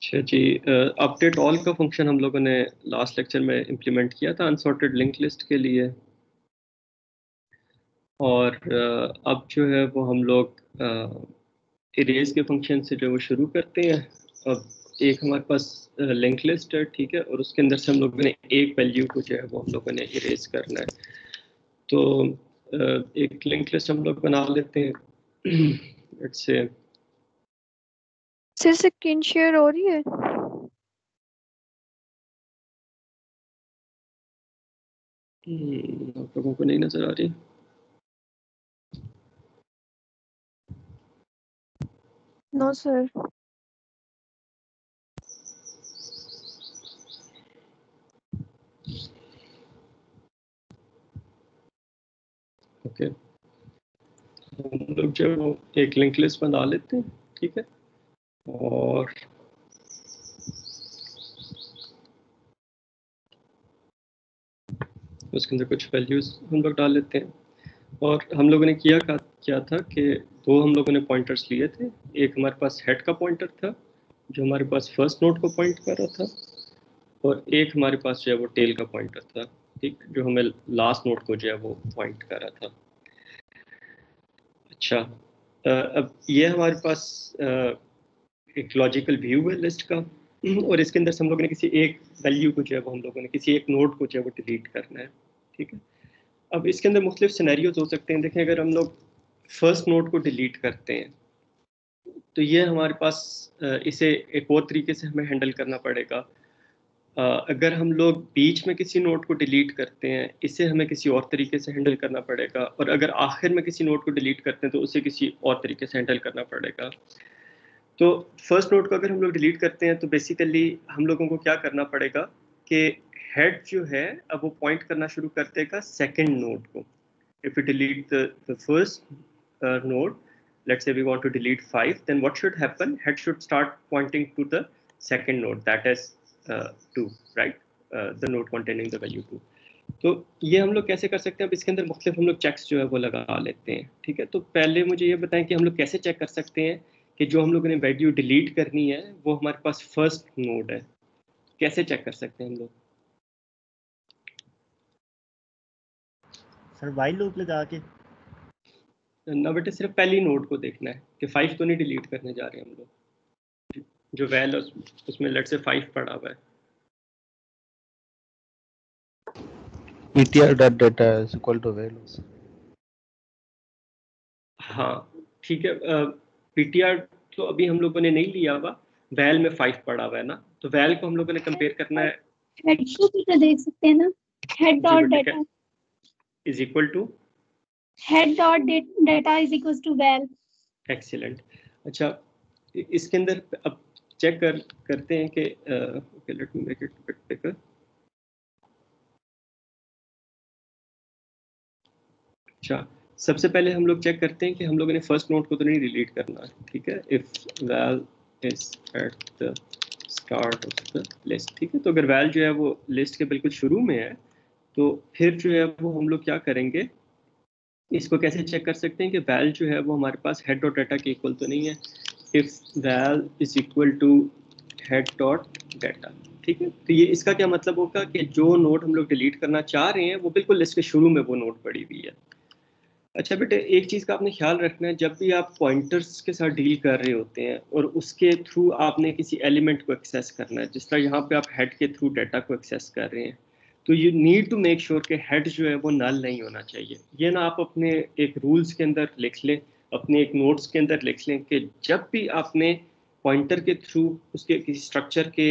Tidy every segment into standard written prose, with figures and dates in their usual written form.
अच्छा जी, update all का function हम लोगों ने लास्ट लेक्चर में इम्प्लीमेंट किया था अनसॉर्टेड लिंक लिस्ट के लिए। और अब जो है वो हम लोग इरेज के फंक्शन से जो वो शुरू करते हैं। अब एक हमारे पास लिंक लिस्ट है, ठीक है, और उसके अंदर से हम लोगों ने एक वैल्यू को जो है वो हम लोगों ने इरेज करना है। तो एक लिंक लिस्ट हम लोग बना लेते हैं। Let's say sir screen share हो रही है? आप लोगों को नहीं नजर आ रही? No sir. ओके, हम लोग जो है वो एक लिंक लिस्ट बना लेते हैं, ठीक है। और उसके अंदर कुछ वैल्यूज हम लोग डाल लेते हैं। और हम लोगों ने क्या था कि दो हम लोगों ने पॉइंटर्स लिए थे। एक हमारे पास हेड का पॉइंटर था जो हमारे पास फर्स्ट नोड को पॉइंट कर रहा था, और एक हमारे पास जो है वो टेल का पॉइंटर था, ठीक, जो हमें लास्ट नोड को जो है वो पॉइंट कर रहा था। अच्छा, अब ये हमारे पास एक लॉजिकल व्यू है लिस्ट का, और इसके अंदर से हम लोगों ने किसी एक वैल्यू को जो है वो हम लोगों ने किसी एक नोड को जो है वो डिलीट करना है, ठीक है। अब इसके अंदर मुख्तलिफ सिनेरियोज हो सकते हैं। देखें, अगर हम लोग फर्स्ट नोड को डिलीट करते हैं तो ये हमारे पास इसे एक और तरीके से हमें हैंडल करना पड़ेगा। अगर हम लोग बीच में किसी नोड को डिलीट करते हैं, इसे हमें किसी और तरीके से हैंडल करना पड़ेगा, और अगर आखिर में किसी नोड को डिलीट करते हैं तो उसे किसी और तरीके से हैंडल करना पड़ेगा। तो फर्स्ट नोड को अगर हम लोग डिलीट करते हैं तो बेसिकली हम लोगों को क्या करना पड़ेगा कि हेड जो है अब वो पॉइंट करना शुरू कर देगा सेकेंड नोड को। If we delete the first node, let's say we want to delete 5, then what should happen? Head should start pointing to the second node, that is 2, right? The node containing the value 2. तो ये हम लोग कैसे कर सकते हैं? अब इसके अंदर मुख्तलिफ हम लोग चेक्स जो है वो लगा लेते हैं, ठीक है। तो पहले मुझे ये बताएं कि हम लोग कैसे चेक कर सकते हैं कि जो हम लोगों ने वैल्यू डिलीट करनी है वो हमारे पास फर्स्ट नोड है। कैसे चेक कर सकते हैं हम लोग? सर वाइल लूप लगा के। ना बेटे, सिर्फ पहली नोड को देखना है कि 5 तो नहीं डिलीट करने जा रहे हैं हम लोग। जो वैल उसमें लेट से 5 पड़ा हुआ है। ptr.data is equal to values। हाँ ठीक है, पीटीआर तो अभी हम लोगों ने नहीं लिया हुआ, वैल में 5 पड़ा हुआ है ना, तो वैल को हम लोगों ने कंपेयर करना है। हेड भी तो देख सकते हैं ना, head dot data is equal to head dot data is equal to val. Excellent. अच्छा, इसके अंदर अब चेक करते हैं कि okay, let me make it bit bigger. अच्छा, सबसे पहले हम लोग चेक करते हैं कि हम लोगों ने फर्स्ट नोड को तो नहीं डिलीट करना, ठीक है। If val is at the start of the list, ठीक है। तो अगर वैल जो है वो लिस्ट के बिल्कुल शुरू में है तो फिर जो है वो हम लोग क्या करेंगे, इसको कैसे चेक कर सकते हैं कि वैल जो है वो हमारे पास हेड डॉट डाटा के इक्वल तो नहीं है। If val is equal to head dot data, ठीक है। तो ये इसका क्या मतलब होगा कि जो नोड हम लोग डिलीट करना चाह रहे हैं वो बिल्कुल लिस्ट के शुरू में वो नोड पड़ी हुई है। अच्छा बेटे, एक चीज़ का आपने ख्याल रखना है, जब भी आप पॉइंटर्स के साथ डील कर रहे होते हैं और उसके थ्रू आपने किसी एलिमेंट को एक्सेस करना है, जिस तरह यहाँ पे आप हेड के थ्रू डाटा को एक्सेस कर रहे हैं, तो you need to make sure कि हेड जो है वो नल नहीं होना चाहिए। ये ना आप अपने एक रूल्स के अंदर लिख लें, अपने एक नोट्स के अंदर लिख लें कि जब भी आपने पॉइंटर के थ्रू उसके किसी स्ट्रक्चर के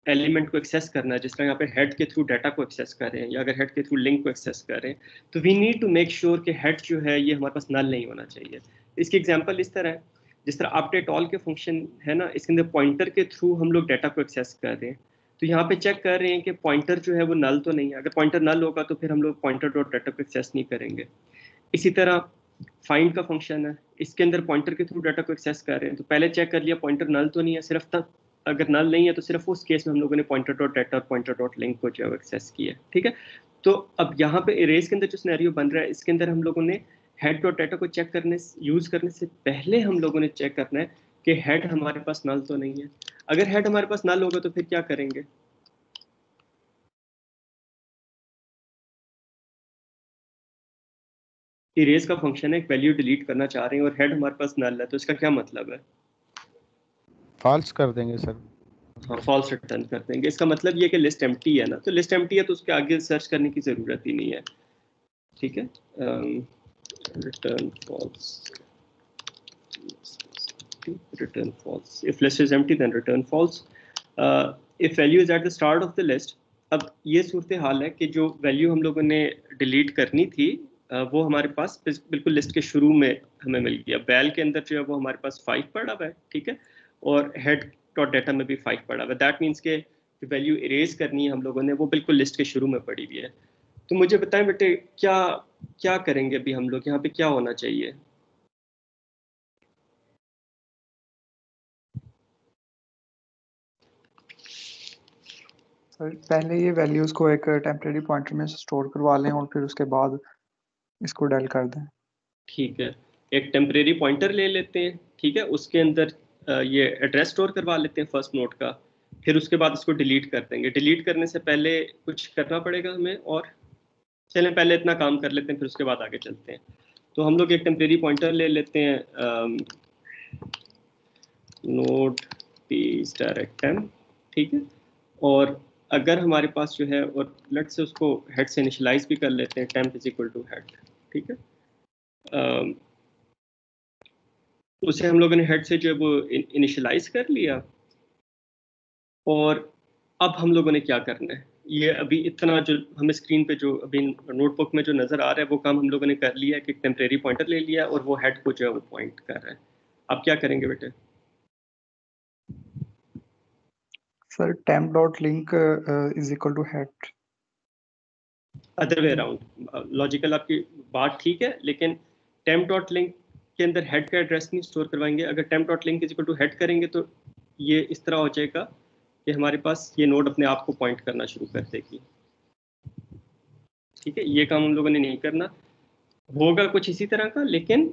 एलिमेंट को एक्सेस करना है, जिस तरह यहाँ पे हेड के थ्रू डाटा को एक्सेस कर रहे हैं या अगर हेड के थ्रू लिंक को एक्सेस कर रहे हैं, तो we need to make sure कि हेड जो है ये हमारे पास नल नहीं होना चाहिए। इसकी एग्जांपल इस तरह है, जिस तरह अपडेट ऑल के फंक्शन है ना, इसके अंदर पॉइंटर के थ्रू हम लोग डाटा को एक्सेस कर रहे हैं, तो यहाँ पे चेक कर रहे हैं कि पॉइंटर जो है वो नल तो नहीं है। अगर पॉइंटर नल होगा तो फिर हम लोग पॉइंटर डॉट डाटा को एक्सेस नहीं करेंगे। इसी तरह फाइंड का फंक्शन है, इसके अंदर पॉइंटर के थ्रू डाटा को एक्सेस कर रहे हैं, तो पहले चेक कर लिया पॉइंटर नल तो नहीं है, सिर्फ तब अगर नल नहीं है तो सिर्फ उस केस में हम लोगों ने पॉइंटर डॉट डाटा और पॉइंटर डॉट लिंक को जो है एक्सेस किया, ठीक है। तो अब यहाँ पे इरेज के अंदर जो सिनेरियो बन रहा है, इसके अंदर हम लोगों ने हेड डॉट डाटा को चेक करने यूज करने से पहले हम लोगों ने चेक करना है कि हेड हमारे पास नल तो नहीं है। अगर हेड हमारे पास नल होगा तो फिर क्या करेंगे? इरेज का फंक्शन है, एक वैल्यू डिलीट करना चाह रहे हैं और हेड हमारे पास नल है, तो इसका क्या मतलब है? फॉल्स कर देंगे सर। हाँ, फॉल्स रिटर्न कर देंगे। इसका मतलब ये कि लिस्ट एम्प्टी है ना, तो लिस्ट एम्प्टी है तो उसके आगे सर्च करने की जरूरत ही नहीं है। ठीक है, return false, return false. If list is empty then return false. If value is at the start of the list, अब ये सूरत हाल है कि जो वैल्यू हम लोगों ने डिलीट करनी थी वो हमारे पास बिल्कुल लिस्ट के शुरू में हमें मिल गया। बैल के अंदर जो है वो हमारे पास 5 पड़ा हुआ है, ठीक है, और हेड डॉट डाटा में भी 5 पड़ा हुआ है। दैट मीन्स के जो वैल्यू इरेज करनी है हम लोगों ने वो बिल्कुल लिस्ट के शुरू में पड़ी हुई है। तो मुझे बताएं बेटे, क्या क्या करेंगे अभी हम लोग, यहाँ पे क्या होना चाहिए? सर पहले ये वैल्यूज को एक टेम्परेरी पॉइंटर में स्टोर करवा लें और फिर उसके बाद इसको डेल कर दें। ठीक है, एक टेम्परेरी पॉइंटर ले लेते हैं, ठीक है, उसके अंदर ये एड्रेस स्टोर करवा लेते हैं फर्स्ट नोड का, फिर उसके बाद इसको डिलीट कर देंगे। डिलीट करने से पहले कुछ करना पड़ेगा हमें, और चलें पहले इतना काम कर लेते हैं फिर उसके बाद आगे चलते हैं। तो हम लोग एक टेम्परेरी पॉइंटर ले लेते हैं, नोड पी डायरेक्ट टेम, ठीक है, और अगर हमारे पास जो है, और लेट से उसको हेड से इनिशियलाइज भी कर लेते हैं, temp is equal to head, ठीक है, उसे हम लोगों ने हेड से जो है वो इनिशियलाइज कर लिया। और अब हम लोगों ने क्या करना है, ये अभी इतना जो हमें स्क्रीन पे जो अभी नोटबुक में जो नज़र आ रहा है वो काम हम लोगों ने कर लिया है कि टेम्परेरी पॉइंटर ले लिया और वो हेड को जो है वो पॉइंट कर रहा है। अब क्या करेंगे बेटे? Sir temp dot link is equal to head. Other way around, logical आपकी बात ठीक है, लेकिन टेम्प डॉट लिंक के अंदर हेड का एड्रेस नहीं स्टोर करवाएंगे। अगर temp dot link is equal to head करेंगे तो ये इस तरह हो जाएगा कि हमारे पास ये नोड अपने आप को पॉइंट करना शुरू कर देगी। ठीक है, ये काम हम लोगों ने नहीं करना, होगा कुछ इसी तरह का, लेकिन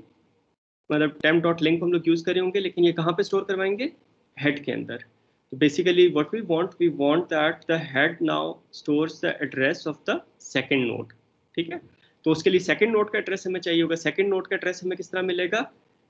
मतलब टेम्प डॉट लिंक हम लोग यूज कर रहे होंगे, लेकिन ये कहाँ पे स्टोर करवाएंगे? हेड के अंदर। तो basically what we want that the head now stores the address of the second node. ठीक है, तो उसके लिए सेकंड नोड का एड्रेस हमें चाहिए होगा। सेकंड नोड का एड्रेस हमें किस तरह मिलेगा?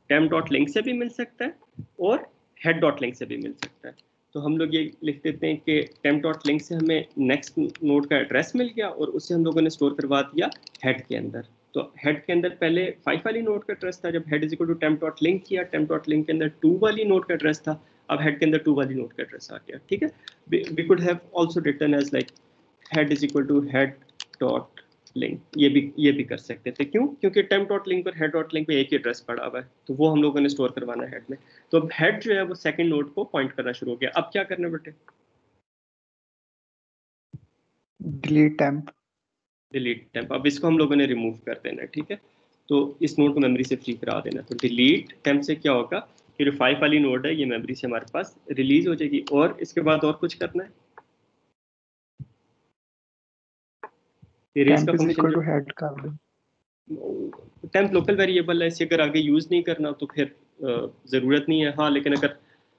टेम्प डॉट लिंक से भी मिल सकता है और हेड डॉट लिंक से भी मिल सकता है। तो हम लोग ये लिख देते हैं कि टेम्प डॉट लिंक से हमें नेक्स्ट नोड का एड्रेस मिल गया और उसे हम लोगों ने स्टोर करवा दिया हेड के अंदर। तो हेड के अंदर पहले 5 वाली नोड का एड्रेस था, जब head is equal to temp dot link किया, टेम्प डॉट लिंक के अंदर 2 वाली नोड का एड्रेस था, अब हेड के अंदर 2 वाली नोड का एड्रेस आ गया। ठीक है, we could have also written as like head is equal to head dot link, ये भी कर सकते थे। क्यों? क्योंकि टेम्प डॉट लिंक और हेड डॉट लिंक पे एक ही एड्रेस पड़ा हुआ है, तो वो हम लोगों ने स्टोर करवाना है हेड में। तो अब हेड जो है वो सेकंड नोड को पॉइंट करना शुरू हो गया। अब क्या करना बेटे? Delete temp. डिलीट टेम्प, अब इसको हम लोगों ने रिमूव कर देना है। ठीक है, तो इस नोड को मेमोरी से फ्री करा देना। तो डिलीट टेम्प से क्या होगा कि जो 5 वाली नोड है ये मेमोरी से हमारे पास रिलीज हो जाएगी। और इसके बाद और कुछ करना है? इरेज का टेम्प इज फंक्शन इक्वल जो टू हेड कर दें। टेम्प लोकल वेरिएबल है, इसे अगर आगे यूज नहीं करना तो फिर जरूरत नहीं है। हाँ, लेकिन अगर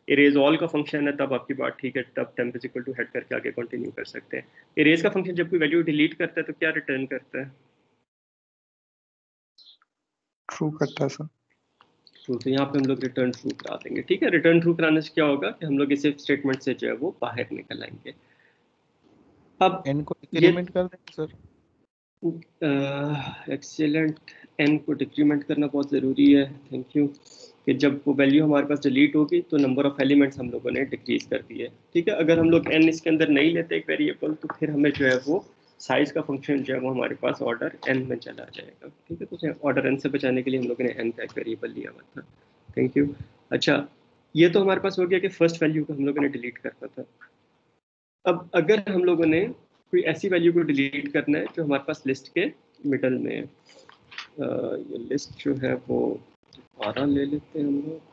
इरेज ऑल का फंक्शन है तब आपकी बात ठीक है, तब temp is equal to head करके आगे कंटिन्यू कर सकते हैं। इरेज का फंक्शन जब कोई वैल्यू डिलीट करता है तो क्या रिटर्न करता है? ट्रू करता है सर। ट्रू, तो यहाँ पे हम लोग रिटर्न ट्रू करा देंगे। ठीक है, रिटर्न ट्रू कराने से क्या होगा कि हम लोग इस स्टेटमेंट से जो है वो बाहर निकल आएंगे। अब एन को ये इंक्रीमेंट कर देंगे सर। एक्सीलेंट, एन को डिक्रीमेंट करना बहुत ज़रूरी है, थैंक यू। कि जब वो वैल्यू हमारे पास डिलीट होगी तो नंबर ऑफ एलिमेंट्स हम लोगों ने डिक्रीज कर दिए। ठीक है, अगर हम लोग एन इसके अंदर नहीं लेते एक वेरिएबल तो फिर हमें जो है वो साइज का फंक्शन जो है वो हमारे पास ऑर्डर एन में चला जाएगा। ठीक है, तो ऑर्डर एन से बचाने के लिए हम लोगों ने एन का एक वेरिएबल लिया हुआ था। Thank you. अच्छा, ये तो हमारे पास हो गया कि फर्स्ट वैल्यू को हम लोगों ने डिलीट करना था। अब अगर हम लोगों ने कोई ऐसी वैल्यू को डिलीट करना है जो हमारे पास लिस्ट के मिडल में है, ये लिस्ट जो है वो 12 ले लेते हैं हम लोग।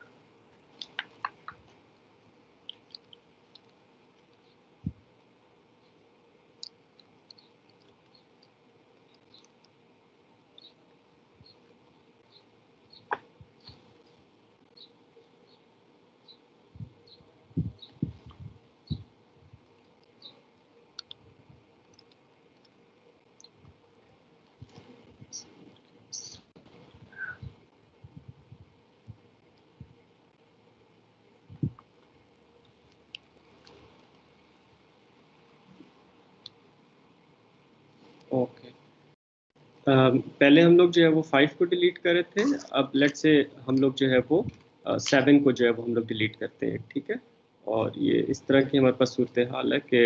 पहले हम लोग जो है वो 5 को डिलीट कर रहे थे, अब लेट से हम लोग जो है वो 7 को जो है वो हम लोग डिलीट करते हैं, ठीक है। और ये इस तरह की हमारे पास सूरत हाल है कि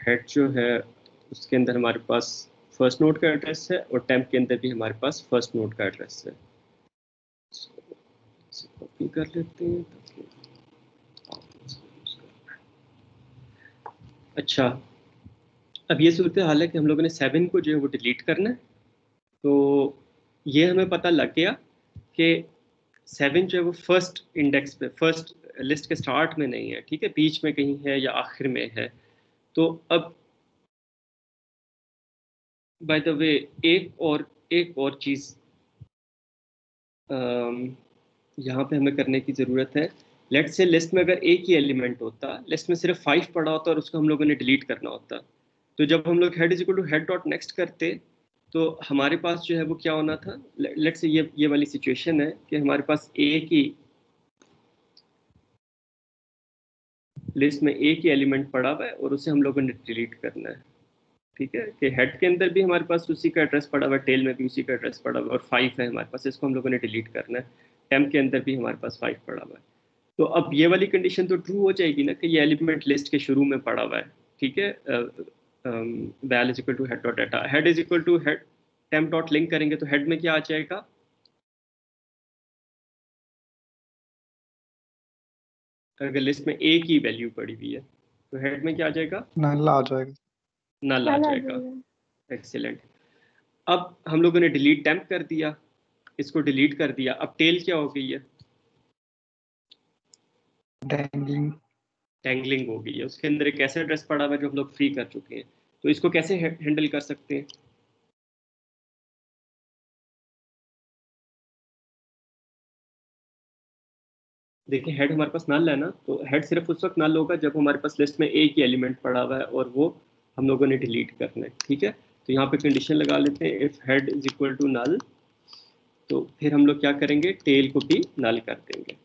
हेड जो है उसके अंदर हमारे पास फर्स्ट नोड का एड्रेस है और टेम्प के अंदर भी हमारे पास फर्स्ट नोड का एड्रेस है। कॉपी कर लेते हैं ताकि अच्छा, अब ये सूरत हाल है कि हम लोगों ने 7 को जो है वो डिलीट करना है। तो ये हमें पता लग गया कि 7 जो है वो फर्स्ट इंडेक्स पे, फर्स्ट लिस्ट के स्टार्ट में नहीं है, ठीक है, बीच में कहीं है या आखिर में है। तो अब बाय द वे एक और चीज़ यहाँ पे हमें करने की ज़रूरत है। लेट से लिस्ट में अगर एक ही एलिमेंट होता, लिस्ट में सिर्फ 5 पड़ा होता और उसको हम लोगों ने डिलीट करना होता, तो जब हम लोग head is equal to head dot next करते तो हमारे पास जो है वो क्या होना था। लेट से ये वाली सिचुएशन है कि हमारे पास एक ही लिस्ट में एक ही एलिमेंट पड़ा हुआ है और उसे हम लोगों ने डिलीट करना है, ठीक है। कि हेड के अंदर भी हमारे पास उसी का एड्रेस पड़ा हुआ है, टेल में भी उसी का एड्रेस पड़ा हुआ है और 5 है हमारे पास, इसको हम लोगों ने डिलीट करना है। टेम्प के अंदर भी हमारे पास 5 पड़ा हुआ है। तो अब ये वाली कंडीशन तो ट्रू हो जाएगी ना कि ये एलिमेंट लिस्ट के शुरू में पड़ा हुआ है, ठीक है। Val is equal to head dot data, head is equal to head temp dot link करेंगे तो हेड में क्या आ जाएगा, अगर लिस्ट में एक ही वैल्यू पड़ी हुई है तो हेड में क्या आ जाएगा, नल आ जाएगा। नल आ जाएगा। एक्सीलेंट। अब हम लोगों ने डिलीट टेम्प कर दिया, इसको डिलीट कर दिया, अब टेल क्या हो गई है, टैंगलिंग हो गई है। उसके अंदर एक ऐसा एड्रेस पड़ा हुआ है जो हम लोग फ्री कर चुके हैं। तो इसको कैसे हैंडल कर सकते हैं, देखिए हेड हमारे पास नल है ना, तो हेड सिर्फ उस वक्त नल होगा जब हमारे पास लिस्ट में एक ही एलिमेंट पड़ा हुआ है और वो हम लोगों ने डिलीट करना है, ठीक है। तो यहाँ पे कंडीशन लगा लेते हैं, if head is equal to null, तो फिर हम लोग क्या करेंगे, टेल को भी नल कर देंगे,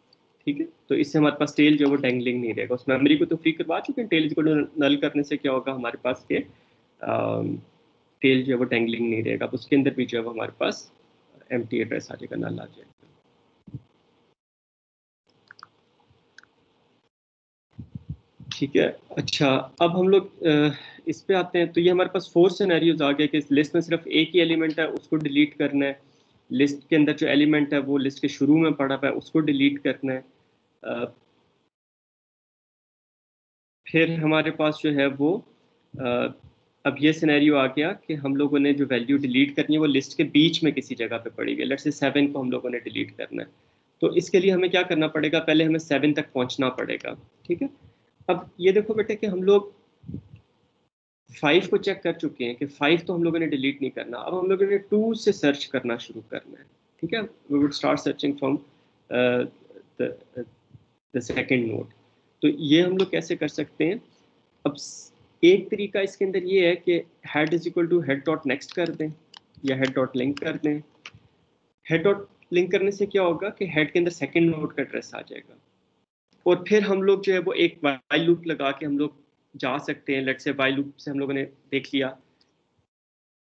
ठीक है। तो इससे हमारे पास टेल जो है वो डैंगलिंग नहीं रहेगा। उस मेमोरी को तो फ्री करवा चुके हैं, tail is equal to null करने से क्या होगा हमारे पास के टेल जो है वो डैंगलिंग नहीं रहेगा। अब उसके अंदर भी जो है वो हमारे पास एम्प्टी एड्रेस आ जाएगा, नल आ जाएगा। ठीक है। अच्छा, अब हम लोग इस पे आते हैं। तो ये हमारे पास 4 सिनेरियोज आ गए कि इस लिस्ट में सिर्फ एक ही एलिमेंट है, उसको डिलीट करना है। लिस्ट के अंदर जो एलिमेंट है वो लिस्ट के शुरू में पड़ा हुआ है, उसको डिलीट करना है। फिर हमारे पास जो है वो अब ये सिनेरियो आ गया कि हम लोगों ने जो वैल्यू डिलीट करनी है वो लिस्ट के बीच में किसी जगह पे पड़ी हुई है। लेट्स से 7 को हम लोगों ने डिलीट करना है। तो इसके लिए हमें क्या करना पड़ेगा, पहले हमें 7 तक पहुंचना पड़ेगा, ठीक है। अब ये देखो बेटे कि हम लोग 5 को चेक कर चुके हैं कि 5 तो हम लोगों ने डिलीट नहीं करना। अब हम लोगों ने 2 से सर्च करना शुरू करना है, ठीक है। We would start searching from the second node. तो ये हम लोग कैसे कर सकते हैं, अब एक तरीका इसके अंदर ये है कि head is equal to head dot next कर दें या हेड डॉट लिंक कर दें। हेड डॉट लिंक करने से क्या होगा कि हेड के अंदर सेकंड नोड का एड्रेस आ जाएगा और फिर हम लोग जो है वो एक वाइल लूप लगा के हम लोग जा सकते हैं। लेट्स से वाइल लूप से हम लोगों ने देख लिया,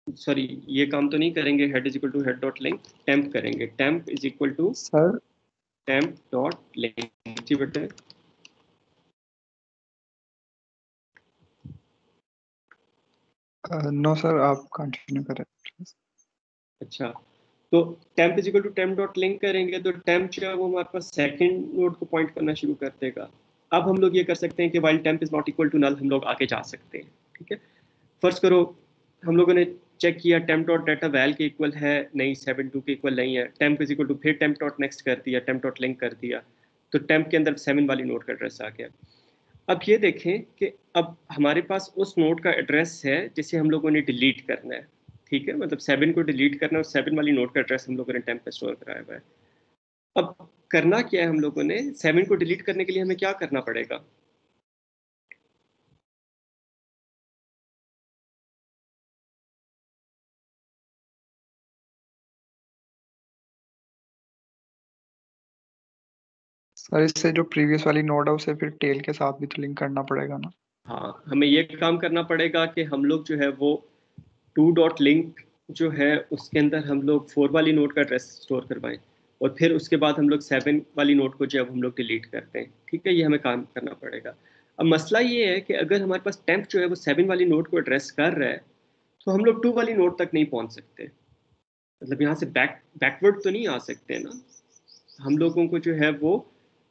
सॉरी ये काम तो नहीं करेंगे, head is equal to head dot link, temp करेंगे, temp is equal to sir temp dot link. जी बेटे, नो सर, आप कंटिन्यू करें प्लीज। अच्छा, तो temp is equal to temp dot link करेंगे तो टेम्प जो है वो हमारे पास सेकंड नोड को पॉइंट करना शुरू कर देगा। अब हम लोग ये कर सकते हैं कि while temp is not equal to null हम लोग आगे जा सकते हैं, ठीक है। फर्स्ट करो हम लोगों ने चेक किया टेम्प डॉट डाटा वैल के इक्वल है नहीं, 7 2 के इक्वल नहीं है। टेम्प इज इक्वल टू फिर टेम्प डॉट नेक्स्ट कर दिया, टेम्प डॉट लिंक कर दिया, तो टेम्प के अंदर 7 वाली नोड का एड्रेस आ गया। अब ये देखें कि अब हमारे पास उस नोड का एड्रेस है जिसे हम लोगों ने डिलीट करना है, ठीक है। मतलब 7 को डिलीट करना है और 7 वाली नोड का एड्रेस हम लोगों ने टेम्प पे स्टोर कराया हुआ है। अब करना क्या है, हम लोगों ने 7 को डिलीट करने के लिए हमें क्या करना पड़ेगा, सर इससे जो प्रीवियस वाली नोड है उसे फिर टेल के साथ भी तो लिंक करना पड़ेगा ना। हाँ हमें ये काम करना पड़ेगा कि हम लोग जो है वो 2 डॉट लिंक जो है उसके अंदर हम लोग 4 वाली नोट का एड्रेस स्टोर करवाएं और फिर उसके बाद हम लोग 7 वाली नोट को जो अब हम लोग डिलीट करते हैं, ठीक है, ये हमें काम करना पड़ेगा। अब मसला ये है कि अगर हमारे पास टेम्प जो है वो 7 वाली नोट को एड्रेस कर रहा है तो हम लोग 2 वाली नोट तक नहीं पहुंच सकते, मतलब यहाँ से बैकवर्ड तो नहीं आ सकते ना हम लोगों को जो है वो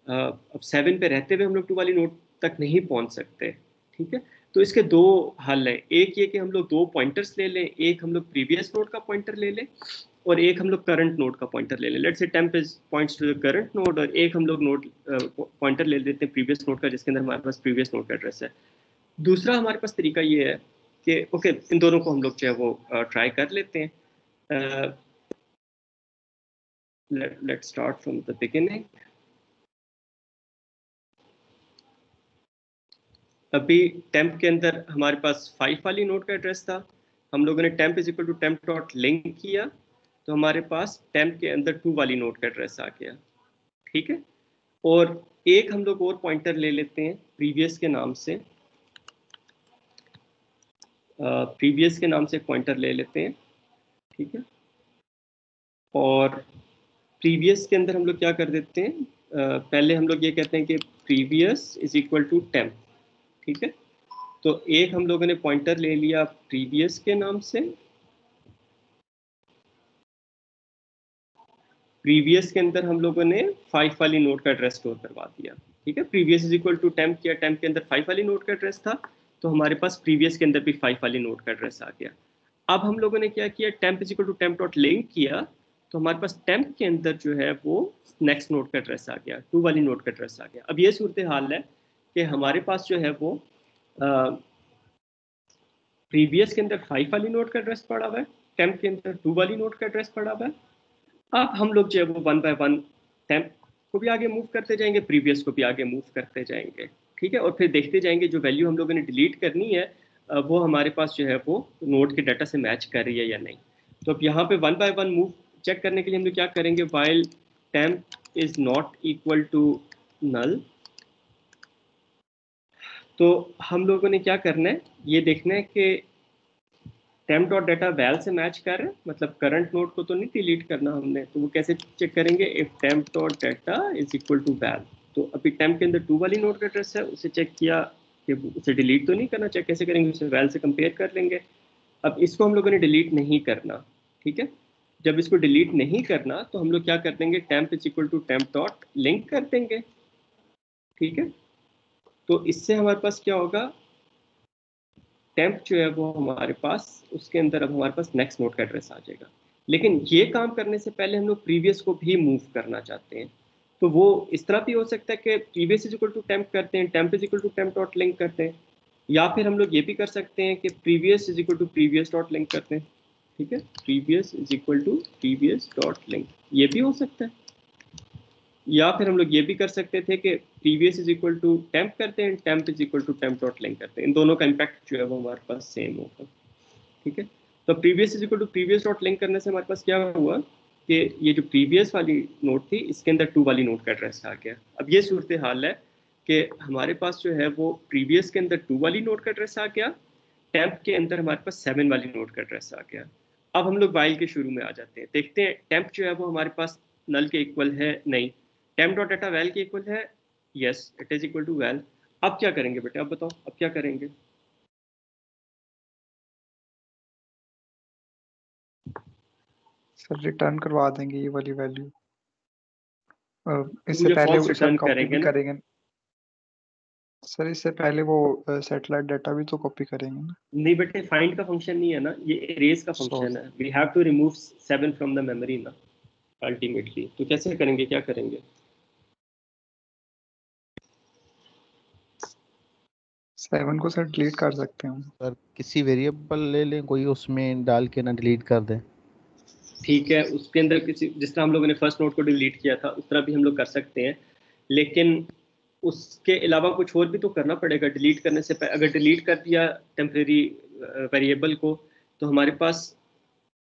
अब 7 पे रहते हुए हम लोग 2 वाली नोट तक नहीं पहुंच सकते, ठीक है। तो इसके दो हल हैं, एक ये कि हम लोग 2 पॉइंटर्स ले लें, एक हम लोग प्रीवियस नोट का पॉइंटर ले लें और एक हम लोग करंट नोड का पॉइंटर ले लें। Let's say temp is points to the current node और एक हम लोग नोड पॉइंटर ले लेते हैं प्रीवियस नोड का जिसके अंदर हमारे पास प्रीवियस नोड का एड्रेस है। दूसरा हमारे पास तरीका ये है कि ओके इन दोनों को हम लोग जो है वो ट्राई कर लेते हैं। let's start from the beginning। अभी टेम्प के अंदर हमारे पास 5 वाली नोड का एड्रेस था, हम लोगों ने temp is equal to temp dot link किया तो हमारे पास टेम्प के अंदर 2 वाली नोड का एड्रेस आ गया, ठीक है। और एक हम लोग और पॉइंटर ले लेते हैं प्रीवियस के नाम से, प्रीवियस के नाम से एक पॉइंटर ले लेते हैं, ठीक है। और प्रीवियस के अंदर हम लोग क्या कर देते हैं, पहले हम लोग ये कहते हैं कि previous is equal to temp, ठीक है। तो एक हम लोगों ने पॉइंटर ले लिया प्रीवियस के नाम से, प्रीवियस के अंदर हम लोगों ने 5 वाली नोड का एड्रेस स्टोर करवा दिया, ठीक है। Previous is equal to temp किया, टेम्प के अंदर 5 वाली नोड का एड्रेस था तो हमारे पास प्रीवियस के अंदर भी 5 वाली नोड का एड्रेस आ गया। अब हम लोगों ने क्या किया, temp is equal to temp dot link किया तो हमारे पास टेम्प के अंदर जो है वो नेक्स्ट नोड का एड्रेस आ गया, 2 वाली नोड का एड्रेस आ गया। अब ये सूरत हाल है कि हमारे पास जो है वो प्रीवियस के अंदर 5 वाली नोड का एड्रेस पड़ा हुआ है, टेम्प के अंदर 2 वाली नोड का एड्रेस पड़ा हुआ है। अब हम लोग जो है वो 1 बाय 1 टेम्प को भी आगे मूव करते जाएंगे, प्रीवियस को भी आगे मूव करते जाएंगे, ठीक है। और फिर देखते जाएंगे जो वैल्यू हम लोगों ने डिलीट करनी है वो हमारे पास जो है वो नोड के डाटा से मैच कर रही है या नहीं। तो अब यहाँ पे 1 बाय 1 मूव चेक करने के लिए हम लोग क्या करेंगे, while temp is not equal to null, तो हम लोगों ने क्या करना है, ये देखना है कि टेम्प डॉट डाटा वैल से मैच कर रहे हैं, मतलब करंट नोड को तो नहीं डिलीट करना हमने, तो वो कैसे चेक करेंगे, if temp dot data is equal to val. तो अभी टेम्प के अंदर 2 वाली नोड का एड्रेस है, उसे चेक किया कि उसे डिलीट तो नहीं करना, चेक कैसे करेंगे, उसे वैल से कंपेयर कर लेंगे। अब इसको हम लोगों ने डिलीट नहीं करना, ठीक है। जब इसको डिलीट नहीं करना तो हम लोग क्या कर देंगे, temp is equal to temp dot link कर देंगे, ठीक है। तो इससे हमारे पास क्या होगा, टेम्प जो है वो हमारे पास उसके अंदर अब हमारे पास नेक्स्ट नोड का एड्रेस आ जाएगा। लेकिन ये काम करने से पहले हम लोग प्रीवियस को भी मूव करना चाहते हैं, तो वो इस तरह भी हो सकता है कि previous is equal to temp करते हैं, temp is equal to temp dot link करते हैं, या फिर हम लोग ये भी कर सकते हैं कि previous is equal to previous dot link करते हैं, ठीक है। Previous is equal to previous dot link, ये भी हो सकता है। या फिर हम लोग ये भी कर सकते थे कि previous is equal to temp करते हैं, temp is equal to temp dot link करते हैं, इन दोनों का इम्पैक्ट जो है वो हमारे पास सेम होगा, ठीक है। तो previous is equal to previous dot link करने से हमारे पास क्या हुआ कि ये जो प्रीवियस वाली नोट थी इसके अंदर 2 वाली नोट का एड्रेस आ गया। अब ये सूरत हाल है कि हमारे पास जो है वो प्रीवियस के अंदर 2 वाली नोट का एड्रेस आ गया, टेम्प के अंदर हमारे पास 7 वाली नोट का एड्रेस आ गया। अब हम लोग वाइल के शुरू में आ जाते हैं, देखते हैं टेम्प जो है वो हमारे पास नल के इक्वल है नहीं, टेम्प डॉट डाटा वैल के इक्वल है, yes it is equal to val. अब क्या करेंगे बेटे, अब बताओ अब क्या करेंगे, सर रिटर्न करवा देंगे ये वाली वैल्यू, इससे मुझे पहले false वो return कॉपी करेंगे भी ना? करेंगे सर, इससे पहले वो सैटेलाइट डाटा भी तो कॉपी करेंगे ना। नहीं बेटे फाइंड का फंक्शन नहीं है ना, ये इरेज का फंक्शन है, we have to remove 7 from the memory ना अल्टीमेटली। तो कैसे करेंगे, क्या करेंगे, 7 को सर डिलीट कर सकते हैं। सर किसी वेरिएबल ले लें कोई, उसमें डाल के ना डिलीट कर दें। ठीक है, उसके अंदर किसी जिस तरह हम लोगों ने फर्स्ट नोट को डिलीट किया था उस तरह भी हम लोग कर सकते हैं, लेकिन उसके अलावा कुछ और भी तो करना पड़ेगा। डिलीट करने से पहले अगर डिलीट कर दिया टेम्परेरी वेरिएबल को तो हमारे पास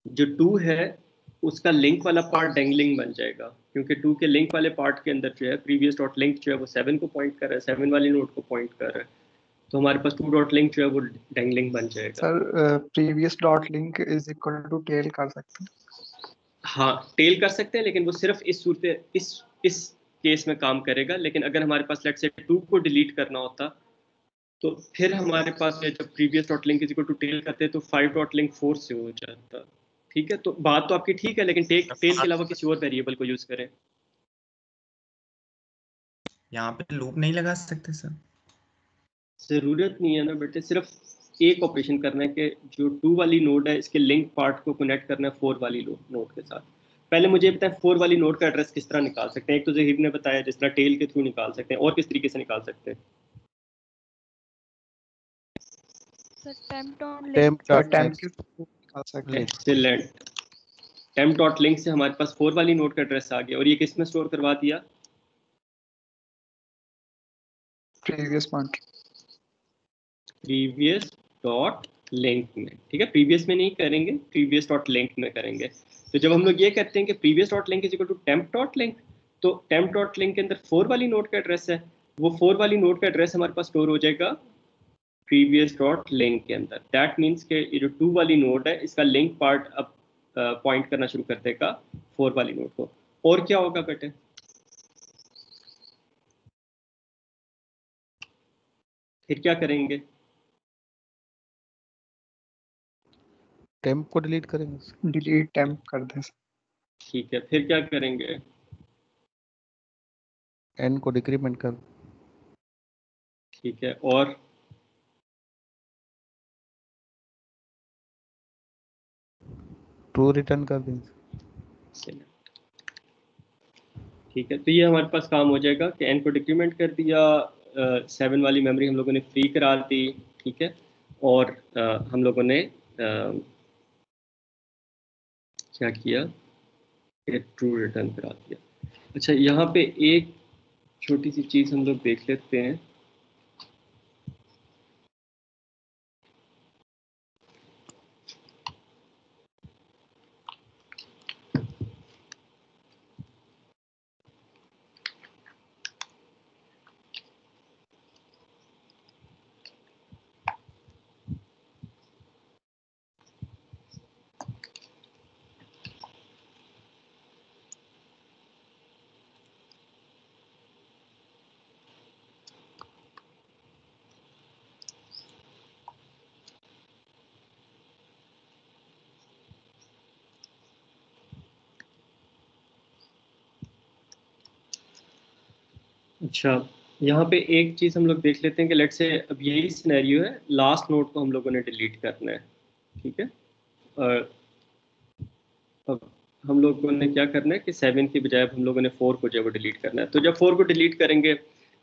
जो 2 है उसका लिंक वाला पार्ट डेंगलिंग बन जाएगा, क्योंकि 2 के लिंक वाले पार्ट के अंदर जो है प्रीवियस डॉट लिंक जो है वो 7 को पॉइंट कर रहा है, 7 वाली नोट को पॉइंट कर रहा है। तो हमारे पास टू डॉट लिंक जो है वो डैंगलिंग बन जाएगा। Sir previous dot link is equal to tail कर सकते हैं? हाँ टेल कर सकते हैं, लेकिन वो सिर्फ इस केस में काम करेगा। लेकिन अगर हमारे पास लेट से 2 को डिलीट करना होता तो फिर हमारे पास जब previous dot link is equal to tail करते तो 5 डॉट लिंक 4 से हो जाता। ठीक है, तो बात तो आपकी ठीक है, लेकिन टेल के अलावा किसी और वेरिएबल को यूज करें। यहाँ पे लूप नहीं लगा सकते सर? जरूरत नहीं है ना बेटे, सिर्फ एक ऑपरेशन करना है कि जो 2 वाली नोड है इसके लिंक पार्ट को कनेक्ट करना है 4 वाली नोड के साथ। पहले मुझे ये बताएं 4 वाली नोड का एड्रेस किस तरह निकाल सकते हैं। एक तो जहीर ने बताया जिस तरह टेल के थ्रू निकाल सकते हैं, और किस तरीके से निकाल सकते हैं? Sir temp on temp sir dot temp next के थ्रू निकाल सकते हैं। एक्सीलेंट। टेम्प डॉट लिंक से हमारे पास 4 वाली नोड का एड्रेस आ गया, और ये किस में स्टोर करवा दिया? Previous point. Previous dot link में। ठीक है, प्रीवियस में नहीं करेंगे, प्रीवियस डॉट लिंक में करेंगे। तो जब हम लोग ये कहते हैं कि previous dot link is equal to temp dot link, तो टेम्प डॉट लिंक के अंदर 4 वाली नोड का एड्रेस है, वो 4 वाली नोड का एड्रेस हमारे पास स्टोर हो जाएगा प्रीवियस डॉट लिंक के अंदर। दैट मीन्स के ये जो 2 वाली नोड है इसका लिंक पार्ट अब पॉइंट करना शुरू कर देगा 4 वाली नोड को। और क्या होगा बेटे? फिर क्या करेंगे? टेम्प को डिलीट करेंगे। डिलीट टेम्प कर दें सर। ठीक है, फिर क्या करेंगे? एन को डिक्रीमेंट कर। ठीक है, और ट्रू रिटर्न कर देंगे। ठीक है, तो ये हमारे पास काम हो जाएगा कि एन को डिक्रीमेंट कर दिया, 7 वाली मेमोरी हम लोगों ने फ्री करा दी। ठीक है, और हम लोगों ने क्या किया, ट्रू रिटर्न करा दिया। अच्छा, यहाँ पे एक छोटी सी चीज़ हम लोग देख लेते हैं। अच्छा, यहाँ पे एक चीज़ हम लोग देख लेते हैं कि लेट से अब यही सिनेरियो है, लास्ट नोड को हम लोगों ने डिलीट करना है। ठीक है, और अब हम लोगों ने क्या करना है कि 7 की बजाय अब हम लोगों ने 4 को जो है वो डिलीट करना है। तो जब 4 को डिलीट करेंगे,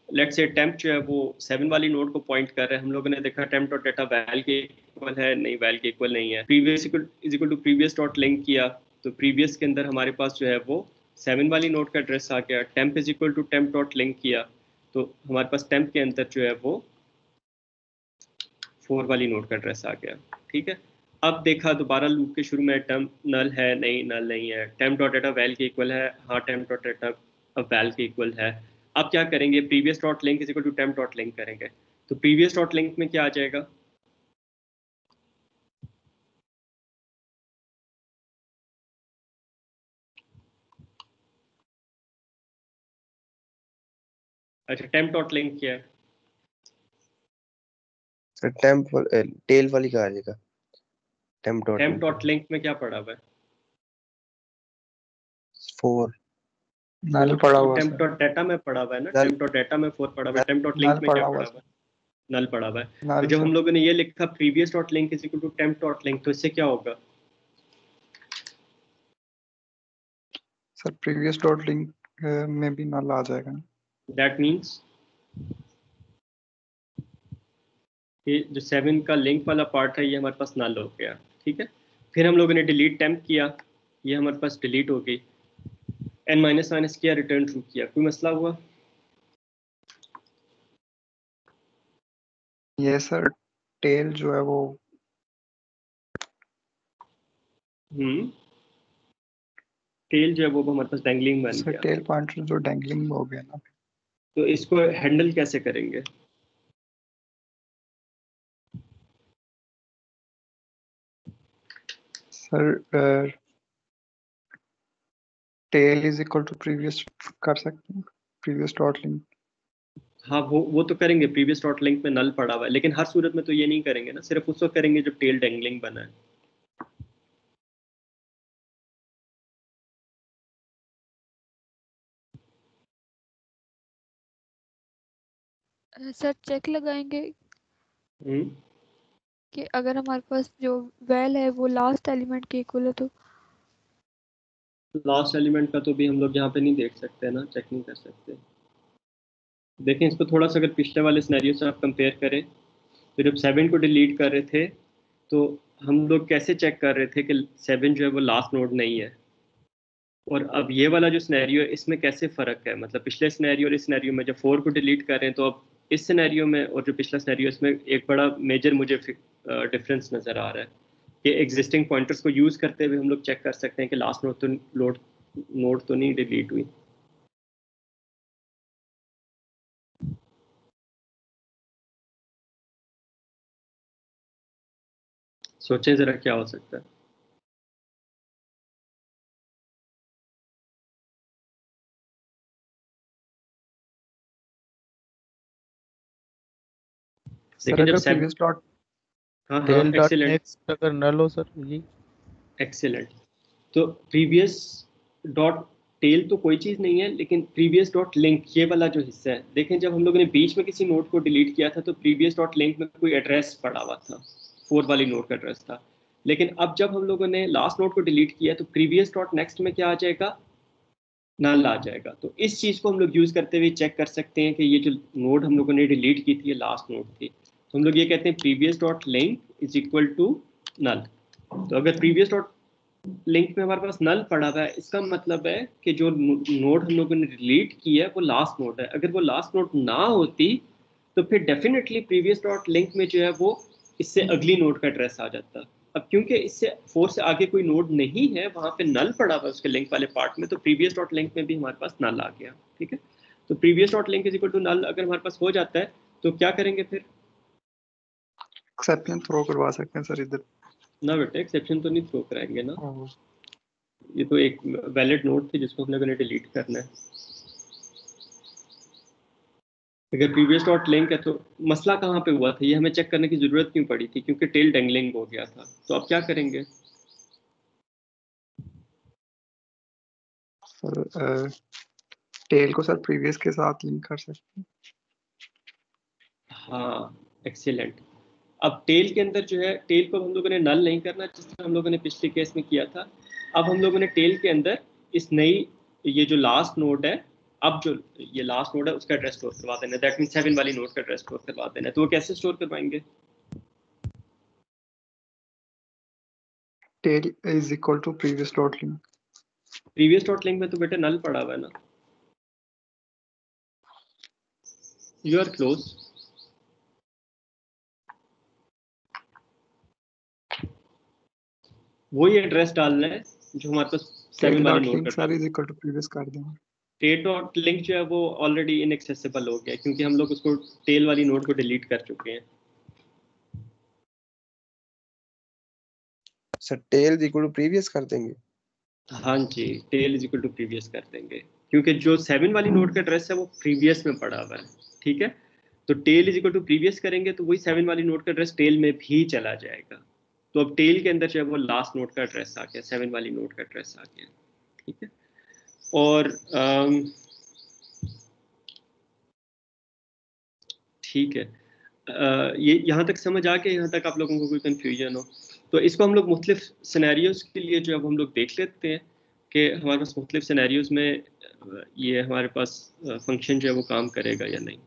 लेट से टेम्प जो है वो 7 वाली नोड को पॉइंट कर रहा है। हम लोगों ने देखा टेम्प डॉट डाटा वैल के इक्वल है, नहीं वैल के इक्वल नहीं है। Previous is equal to previous dot link किया, तो प्रीवियस के अंदर हमारे पास जो है वो 7 वाली नोड का एड्रेस आ गया। Temp is equal to temp dot link किया, तो हमारे पास टेम्प के अंदर जो है वो 4 वाली नोड का एड्रेस आ गया। ठीक है, अब देखा दोबारा लूप के शुरू में टेम्प नल है, नहीं नल नहीं है। टेम्प डॉट डाटा वैल के इक्वल है, हाँ टेम्प डॉट डाटा अब वैल के इक्वल है। अब क्या करेंगे, previous dot link is equal to temp dot link करेंगे। तो प्रीवियस डॉट लिंक में क्या आ जाएगा? अच्छा, टेम्प डॉट लिंक क्या है? सर टेम्प टेल वाली कहा जाएगा। Temp dot temp dot link में क्या पड़ा हुआ है? 4 नल पड़ा हुआ टेम्प सर। डॉट डाटा में पड़ा हुआ है ना, नल। टेम्प डॉट डाटा में 4 पड़ा हुआ है, टेम्प डॉट लिंक नल में क्या पड़ा हुआ पड़ा सर। हुआ है? नल पड़ा हुआ है। तो नल जब हम सर। लोगों ने ये लिखा previous dot link is equal to temp dot link, तो इससे क्या होगा? सर प्रीवियस डॉट लिंक में भी नल आ जाएगा ना? दैट मीन्स कि जो 7 का लिंक वाला पार्ट है ये हमारे पास नल हो गया। ठीक है, फिर हम लोगों ने डिलीट टेम्प किया, ये हमारे पास डिलीट हो गई। एन माइनस माइनस किया, रिटर्न ट्रू किया, कोई मसला हुआ? ये सर टेल जो है वो टेल जो है वो हमारे पास डैंगलिंग बन सर गया। टेल पॉइंटर जो डैंगलिंग हो गया ना। तो इसको हैंडल कैसे करेंगे? Sir tail is equal to previous कर सकते हैं, प्रीवियस डॉट लिंक। हाँ वो तो करेंगे, प्रीवियस डॉट लिंक में नल पड़ा हुआ है, लेकिन हर सूरत में तो ये नहीं करेंगे ना, सिर्फ उस वक्त करेंगे जब टेल डेंगलिंग बना है। सर चेक लगाएंगे हम्म, कि अगर हमारे पास जो वैल है वो लास्ट एलिमेंट के इक्वल है तो लास्ट एलिमेंट का तो भी हम लोग यहाँ पे नहीं देख सकते ना, चेक नहीं कर सकते। देखें इसको थोड़ा सा, अगर पिछले वाले सिनेरियो से आप कंपेयर करें तो जब 7 को डिलीट कर रहे थे तो हम लोग कैसे चेक कर रहे थे कि 7 जो है वो लास्ट नोड नहीं है, और अब ये वाला जो सिनेरियो है इसमें कैसे फ़र्क है, मतलब पिछले सिनेरियो और इस सिनेरियो में जब 4 को डिलीट कर रहे हैं तो अब इस सिनेरियो में और जो पिछला सिनेरियो इसमें एक बड़ा मेजर मुझे डिफरेंस नज़र आ रहा है कि एग्जिस्टिंग पॉइंटर्स को यूज़ करते हुए हम लोग चेक कर सकते हैं कि लास्ट नोड तो नहीं डिलीट हुई। सोचें ज़रा क्या हो सकता है। सर लेकिन जब अगर प्रीवियस डॉट हाँ हाँ टेल डॉट एक्सीलेंट नेक्स्ट अगर नल हो सर जी। एक्सीलेंट। तो प्रीवियस डॉट टेल तो कोई चीज़ नहीं है, लेकिन प्रीवियस डॉट लिंक ये वाला जो हिस्सा है, देखें जब हम लोगों ने बीच में किसी नोड को डिलीट किया था तो प्रीवियस डॉट लिंक में कोई एड्रेस पड़ा हुआ था, 4 वाली नोड का एड्रेस था, लेकिन अब जब हम लोगों ने लास्ट नोड को डिलीट किया तो प्रीवियस डॉट नेक्स्ट में क्या आ जाएगा, नल आ जाएगा। तो इस चीज़ को हम लोग यूज़ करते हुए चेक कर सकते हैं कि ये जो नोड हम लोगों ने डिलीट की थी ये लास्ट नोड थी, तो हम लोग ये कहते हैं previous dot link is equal to null. तो अगर प्रीवियस डॉट लिंक में हमारे पास नल पड़ा हुआ है, इसका मतलब है कि जो नोड हम लोगों ने डिलीट की है वो लास्ट नोड है। अगर वो लास्ट नोड ना होती तो फिर डेफिनेटली प्रीवियस डॉट लिंक में जो है वो इससे अगली नोड का एड्रेस आ जाता। अब क्योंकि इससे 4 से आगे कोई नोड नहीं है, वहाँ पे नल पड़ा हुआ है उसके लिंक वाले पार्ट में, तो प्रीवियस डॉट लिंक में भी हमारे पास नल आ गया। ठीक है, तो previous dot link is equal to null अगर हमारे पास हो जाता है तो क्या करेंगे फिर? एक्सेप्शन थ्रो करवा सकते हैं सर इधर। ना बेटे एक्सेप्शन तो नहीं थ्रो कराएंगे ना, हाँ। ये तो एक वैलिड नोड थी जिसको हम लोगों ने डिलीट करना है। अगर प्रीवियस डॉट लिंक है तो मसला कहाँ पे हुआ था, ये हमें चेक करने की ज़रूरत क्यों पड़ी थी? क्योंकि टेल डेंगलिंग हो गया था। तो अब क्या करेंगे? सर टेल को सर प्रीवियस के साथ लिंक कर सकते हैं। हाँ एक्सीलेंट। अब टेल के अंदर जो है, टेल को हम लोगों ने नल नहीं करना जिस तरह हम लोगों ने पिछले केस में किया था। अब हम लोगों ने टेल के अंदर इस नई, ये जो लास्ट नोड है, अब जो ये लास्ट नोड है उसका एड्रेस स्टोर करवा देना, दैट मीन 7 वाली नोड का एड्रेस स्टोर करवा देना। तो वो कैसे स्टोर करवाएंगे? Tail is equal to previous dot link. Previous dot link में तो बेटे नल पड़ा हुआ है ना, यू आर क्लोज। वही एड्रेस डालना है जो हमारे पास 7 वाली नोड का sir is equal to previous कर देंगे। टेल डॉट लिंक जो है वो ऑलरेडी इनएक्सेसिबल हो गया क्योंकि हम लोग उसको टेल वाली नोड को डिलीट कर चुके हैं। Sir tail equal to previous कर देंगे। हाँ जी, tail is equal to previous कर देंगे क्योंकि जो 7 वाली नोड का एड्रेस है वो प्रीवियस में पड़ा हुआ है। ठीक है, तो tail is equal to previous करेंगे तो वही 7 वाली नोड का एड्रेस टेल में भी चला जाएगा। तो अब टेल के अंदर जो है वो लास्ट नोड का एड्रेस आ गया, 7 वाली नोड का एड्रेस आ गया। ठीक है, और ठीक है, ये यहाँ तक समझ आ गया? यहाँ तक आप लोगों को कोई कन्फ्यूजन हो तो इसको हम लोग मुख्तलिफ सिनेरियोज़ के लिए जो अब हम लोग देख लेते हैं कि हमारे पास मुख्तलिफ सिनेरियोज़ में ये हमारे पास फंक्शन जो है वो काम करेगा या नहीं।